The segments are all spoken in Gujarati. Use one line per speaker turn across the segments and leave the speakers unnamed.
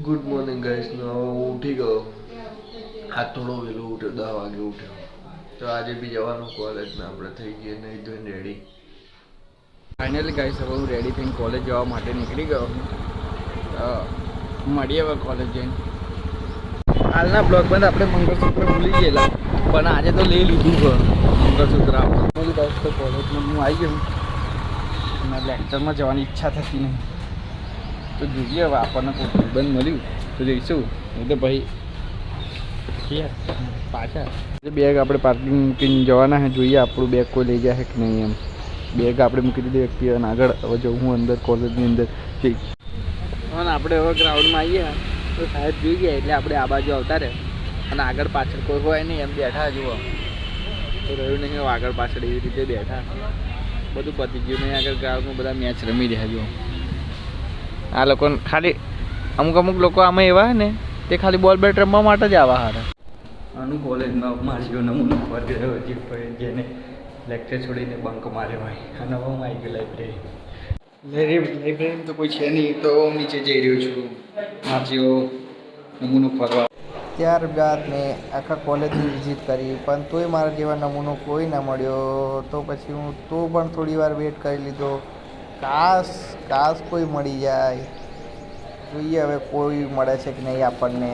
Good morning guys. હું ઉઠી ગયો. આ થોડો વહેલો ઉઠ્યો, 10 વાગે ઉઠ્યો. તો આજે બી જવાનું કોલેજમાં. આપણે થઈ ગઈએ નહીં ધોઈને રેડી.
ફાઇનલી ગાઈસ હવે હું રેડી થઈને કોલેજ જવા માટે નીકળી ગયો. મળીએ હવે કોલેજ જઈને. હાલના બ્લોગમાં આપણે મંગળસૂત્ર ભૂલી ગયેલા, પણ આજે તો લઈ લીધું મંગળસૂત્ર. આપણે ગાઈસ તો કોલેજમાં હું આવી ગયો અને લેક્ચરમાં જવાની ઈચ્છા થતી નહીં. તો જોઈએ હવે આપણને કોઈ ભાઈબંધ મળ્યું તો જઈશું, નહીં તો ભાઈ પાછા બેગ આપણે પાર્કિંગ મૂકીને જવાના છે. જોઈએ આપણું બેગ કોઈ લઈ જાય કે નહીં. એમ બેગ આપણે મૂકી દીધી વ્યક્તિ અને આગળ હવે જવું હું અંદર કોલેજની અંદર જઈ. અને આપણે હવે ગ્રાઉન્ડમાં આવીએ તો સાહેબ જોઈ ગયા એટલે આપણે આ બાજુ આવતા રહે અને આગળ પાછળ કોઈ હોય નહીં એમ બેઠા જુઓ તો રહ્યું નહીં. આગળ પાછળ એવી રીતે બેઠા બધું પતી ગયું નહીં. આગળ ગ્રાઉન્ડમાં બધા મેચ રમી રહ્યા જુઓ. આ લોકો ખાલી અમુક લોકો આમાં એવા ને તે ખાલી બોલ બેટ રમવા માટે જ આવા હારે. આનું કોલેજમાં માર્યો નમૂનો વર્ગ રહ્યો જે જેને લેક્ચર છોડીને બંક માર્યો હોય. અને હું આવી ગયો લાઇબ્રેરી તો કોઈ છે નહીં તો હું નીચે જઈ રહ્યો છું માર્યો નમૂનો ફરવા. ત્યારબાદ મેં આખા કોલેજની વિઝિટ કરી પણ તોય મારા જેવા નમૂનો કોઈ ના મળ્યો. તો પછી હું તો પણ થોડી વાર વેટ કરી લીધો. કાશ કોઈ મળી જાય. જોઈએ હવે કોઈ મળે છે કે નહીં આપણને.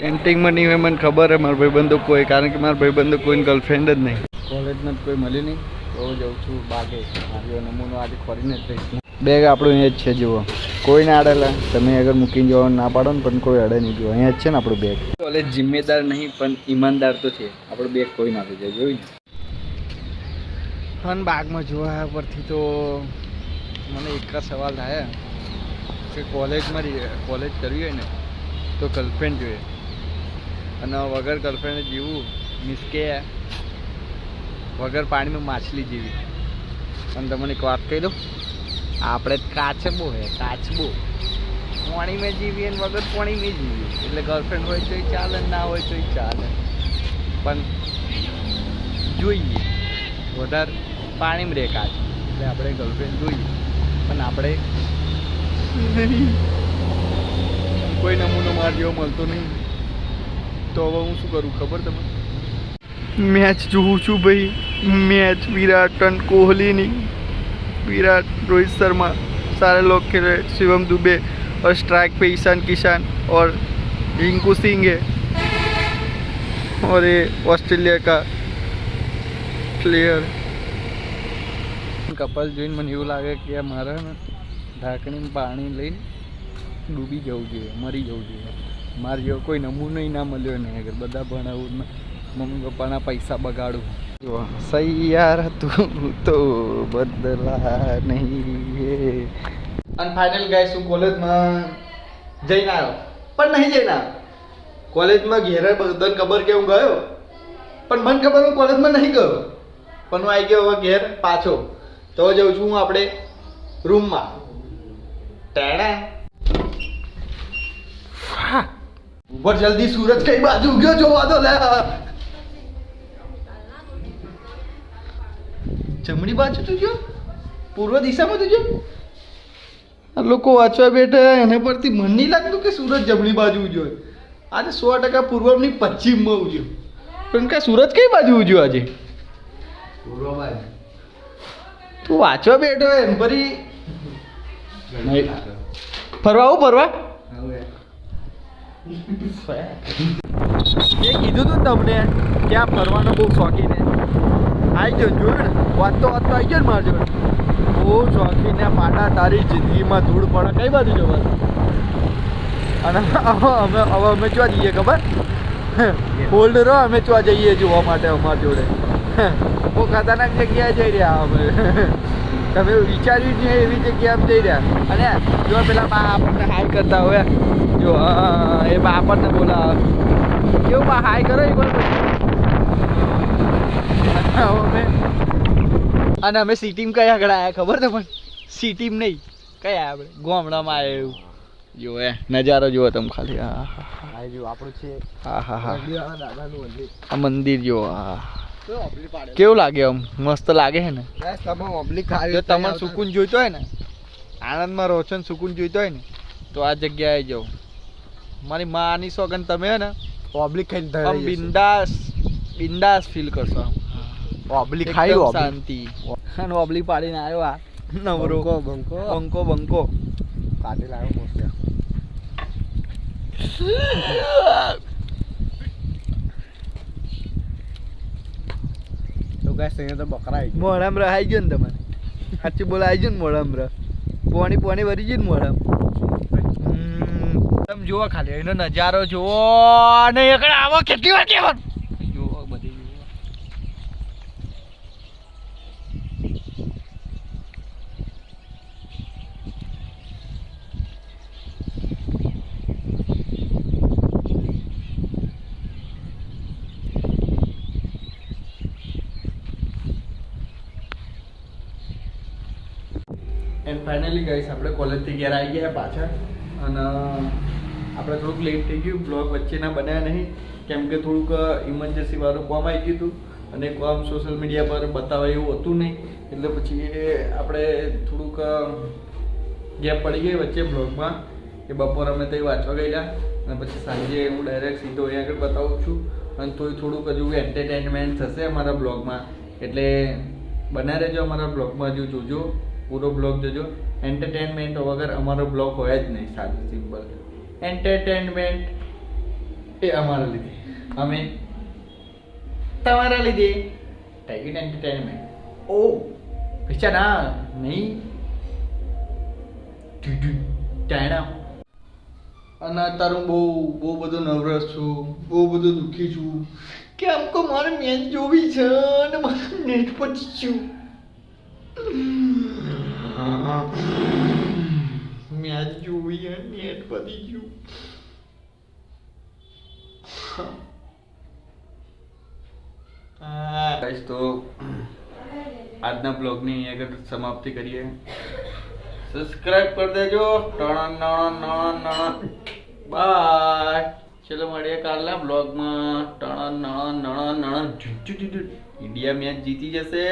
કેન્ટીનમાં નહીં હોય મને ખબર છે મારા ભાઈબંધો કોઈ, કારણ કે મારા ભાઈબંધો કોઈને ગર્લફ્રેન્ડ જ નહીં. કોલેજમાં જ કોઈ મળ્યું નહીં તો જઉં છું બાગે. મારો નમૂનો આજે ખોરીને જ રહીશ. બેગ આપણું અહીંયા જ છે જુઓ. કોઈ ના અડેલા તમે અગર મૂકીને જવાનું ના પાડો ને પણ કોઈ અડે નહીં. જુઓ અહીંયા જ છે ને આપણું બેગ. કોલેજ જિમ્મેદાર નહીં પણ ઈમાનદાર તો છે. આપણું બેગ કોઈ ના થઈ જાય જોયું ને. ફન બાગમાં જોવા પરથી તો મને એક જ સવાલ થાય કે કોલેજ કરવી હોય ને તો ગર્લફ્રેન્ડ જોઈએ, અને વગર ગર્લફ્રેન્ડ જીવવું મીન્સ કે વગર પાણીમાં માછલી જેવી. અને તમને એક વાત કહી દઉં, આપણે કાચબો હે કાચબો પાણીમાં જીવીએ ને વગર પાણીમાં જીવીએ. એટલે ગર્લફ્રેન્ડ હોય તો ચાલે, ના હોય તો ચાલે, પણ જોઈએ વધારે પાણીમાં રહે કાચ. એટલે આપણે ગર્લફ્રેન્ડ જોઈએ પણ આપણે કોઈ નમૂનો માર જેવો મળતો નહીં. તો હવે હું શું કરું ખબર તમને? મેચ જોઉં છું ભાઈ. मैच विराट एंड कोहली, विराट, रोहित शर्मा सारे लोग खेल रहे. शिवम दुबे और स्ट्राइक पे ईशान किशन और रिंकू सिंह है. और ये ऑस्ट्रेलिया का प्लेयर. કપલ જોઈને મને એવું લાગે કે મારે ને ઢાંકણીમાં પાણી લઈને ડૂબી જવું જોઈએ, મરી જવું જોઈએ. મારે જેવો કોઈ નમૂનો ના મળ્યો નહીં. અગર બધા ભણાવું મમ્મી પપ્પાના પૈસા બગાડું. સહી યાર તું તો બદલા નહીં. અને ફાઇનલ ગાઈસ હું કોલેજમાં જઈને આવ્યો પણ નહીં જઈને આવ્યો. કોલેજમાં ઘેરે બધાને ખબર કે હું ગયો પણ મને ખબર હું કોલેજમાં નહીં ગયો. પણ હું આવી ગયો હવે ઘેર પાછો. તો જઉં છું હું આપણે રૂમમાં. ઉપર જલ્દી સૂરજ કઈ બાજુ ઉગ્યો જોવા દો લે. જમણી બાજુ તું જો, પૂર્વ દિશામાં તું જો. આ લોકો વાંચવા બેઠા એના પરથી મન નહીં લાગતું કે સૂરજ જમણી બાજુ ઉજ્યો. આજે 100% પૂર્વની પશ્ચિમમાં ઉજ્યો. પણ કે સૂરજ કઈ બાજુ ઉજ્યો આજે? પૂર્વ બાજુ. તું વાંચવા બેઠો એમ ફરી ફરવા આવું ફરવા એ કીધું તું તમને કે આ ફરવાનો બહુ શોખીન હે. આવી ગયો જોયું ને, વાંચતો આવી ગયો ને મારજો. બહુ શોખીન હે પાટા. તારી જિંદગીમાં ધૂળ પડે કઈ બાજુ જવાનું? અને અમે ચો જઈએ ખબર? હોલ્ડ રહો, અમે ચો જઈએ જોવા માટે અમારી જોડે. બહુ ખતરનાક જગ્યાએ જઈ રહ્યા અમે. તમે વિચાર્યું નહીં એવી જગ્યાએ જઈ રહ્યા. અને જો પેલા બા આપણને હાઈ કરતા હોય, જો એ બા આપણને બોલા કેવું બા હાઈ કરો એકવાર. અને અમે સિટીમાં કઈ આગળ આવ્યા ખબર તમને? સિટીમાં નહીં કયા આપણે ગામડામાં આવ્યા એવું. જો એ નજારો જુઓ તમે ખાલી. હા જો આપણું છે. હા આ મંદિર જો. હા કેવું લાગે? આમ મસ્ત લાગે છે ને. જો તમારે સુકૂન જોઈતો હોય ને, આનંદમાં રહો છો ને સુકૂન જોઈતો હોય ને તો આ જગ્યાએ જાઓ. મારી માની સોગન તમે હે ને
ઓબ્લિક ખાઈને
આમ
ધરાઈ
બિંદાસ બિંદાસ ફીલ કરશો આમ
ઓબ્લિક ખાઈ
એકદમ
ઓબ્લિક
શાંતિ અને ઓબલી પાડીને આવ્યો આ નવરો
બંકો
બંકો
કાઢી લાવ્યો મસ્ત તો ગાઈસ અહીંયા તો બકરા આવી ગયા.
મોઢામ રહાઈ ગયો ને તમારે સાચી બોલા આવી ગયો ને મોઢામ રહ પોણી વરી ગયું ને મોઢામ તમે જુઓ ખાલી એનો નજારો જુઓ અને એકડે આવો કેટલી વાર કહેવાનું જુઓ બધી જુઓ એન્ડ ફાઇનલી ગાઈસ આપણે કોલેજથી ઘેર આવી ગયા પાછા અને આપણે થોડુંક લેટ થઈ ગયું બ્લોગ વચ્ચેના બનાવ્યા નહીં કેમ કે થોડુંક ઇમરજન્સી વાળું કામ આવી ગયું હતું અને કામ સોશિયલ મીડિયા પર બતાવાય એવું હતું નહીં એટલે પછી આપણે થોડુંક ગેપ પડી ગઈ વચ્ચે બ્લોગમાં કે બપોર અમે ત્યાં વાંચવા ગયેલા અને પછી સાંજે હું ડાયરેક્ટ સીધો અહીંયા આગળ બતાવું છું અને થોડુંક હજુ એન્ટરટેનમેન્ટ થશે અમારા બ્લોગમાં એટલે બના રહેજો અમારા બ્લોગમાં હજુ જોજો પૂરો બ્લોગ જોજો એન્ટરટેનમેન્ટ વગર અમારો બ્લોગ હોય જ નહીં સાદું સિમ્પલ એન્ટરટેનમેન્ટ એ અમારા લીધે અમે તમારા લીધે ટેક ઇટ એન્ટરટેનમેન્ટ ઓ પૈસા ના નહીં ટાણા અને અત્યારે હું બહુ બધો નર્વસ છું બહુ બધો દુઃખી છું કે આમકો મારે મેચ જોવી છે અને મારે નેટ પછી છું મેચ જોવી અને નેટ પતી ગયું ગાઈસ તો આજના બ્લોગની અહીંયા આગળ સમાપ્તિ કરીએ સબસ્ક્રાઇબ કરી દેજો બાય ચલો મળીએ કાલના બ્લોગમાં ઇન્ડિયા મેચ જીતી જશે